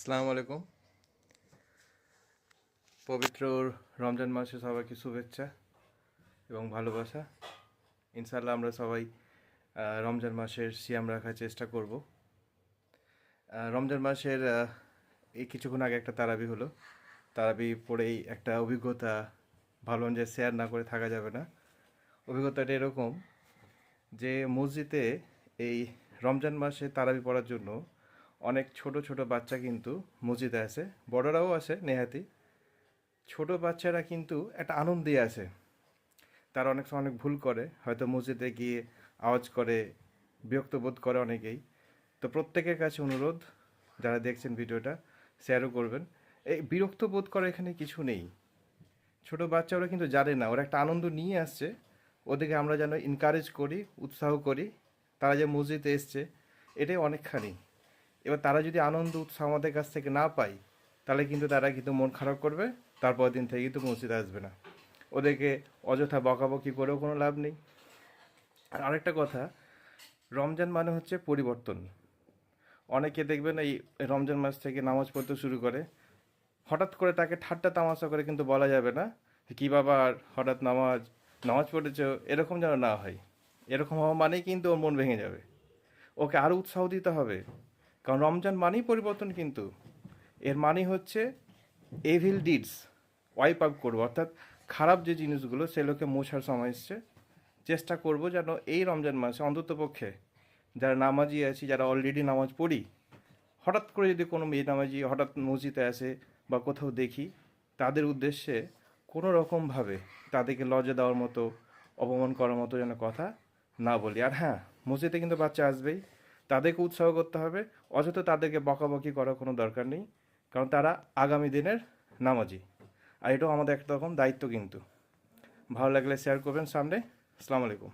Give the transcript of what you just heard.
আসসালামু আলাইকুম। পবিত্র রমজান মাসে সবাইকে শুভেচ্ছা এবং ভালোবাসা। ইনশাআল্লাহ আমরা সবাই রমজান মাসের সিয়াম রাখার চেষ্টা করব। রমজান মাসের এই কিছুক্ষণ আগে একটা তারাবি হলো। তারাবি পড়েই একটা অভিজ্ঞতা ভাবলাম যে শেয়ার না করে থাকা যাবে না। অভিজ্ঞতাটা এরকম যে মসজিদে এই রমজান মাসে তারাবি পড়ার জন্য অনেক ছোট ছোট বাচ্চা কিন্তু মসজিদে আসে, বড়রাও আসে নেহাতি। ছোট বাচ্চারা কিন্তু একটা আনন্দে আছে। তারা অনেক সময় অনেক ভুল করে, হয়তো মসজিদে গিয়ে আওয়াজ করে, বিরক্ত বোধ করে অনেকেই। তো প্রত্যেকের কাছে অনুরোধ, যারা দেখছেন ভিডিওটা শেয়ারও করবেন। এই বিরক্ত বোধ করা এখানে কিছু নেই। ছোট বাচ্চা ওরা কিন্তু জানে না, ওরা একটা আনন্দ নিয়ে আসছে। ওদেরকে আমরা যেন এনকারেজ করি, উৎসাহ করি। তারা যে মসজিদে এসছে এটাই অনেকখানি। এবার তারা যদি আনন্দ উৎসাহ আমাদের কাছ থেকে না পায়, তাহলে কিন্তু তারা কিন্তু মন খারাপ করবে, তারপর দিন থেকে কিন্তু মসজিদে আসবে না। ওদেরকে অযথা বকাবকি করেও কোনো লাভ নেই। আর আরেকটা কথা, রমজান মানে হচ্ছে পরিবর্তন। অনেকে দেখবেন এই রমজান মাস থেকে নামাজ পড়তে শুরু করে, হঠাৎ করে তাকে ঠাট্টা তামাশা করে কিন্তু বলা যাবে না কী বাবা আর হঠাৎ নামাজ পড়েছ, এরকম যেন না হয়। এরকম হওয়া মানেই কিন্তু ওর মন ভেঙে যাবে। ওকে আরও উৎসাহ দিতে হবে, কারণ রমজান মানেই পরিবর্তন। কিন্তু এর মানে হচ্ছে এভিল ডিডস ওয়াইপ আপ করবো, অর্থাৎ খারাপ যে জিনিসগুলো সেগুলোকে মোছার সময় এসছে। চেষ্টা করব যেন এই রমজান মাসে অন্ততপক্ষে যারা নামাজি আছি, যারা অলরেডি নামাজ পড়ি, হঠাৎ করে যদি কোনো মেয়ে নামাজি হঠাৎ মসজিদে আসে বা কোথাও দেখি, তাদের উদ্দেশ্যে কোনো রকমভাবে তাদেরকে লজ্জা দেওয়ার মতো, অপমান করার মতো যেন কথা না বলি। আর হ্যাঁ, মসজিদে কিন্তু বাচ্চা আসবেই, তাদেরকে উৎসাহ করতে হবে। অযথা তাদেরকে বকাবকি করার কোনো দরকার নেই, কারণ তারা আগামী দিনের নামাজি। আর এটাও আমাদের একটা রকম দায়িত্ব কিন্তু। ভালো লাগলে শেয়ার করবেন সামনে। আসসালামু আলাইকুম।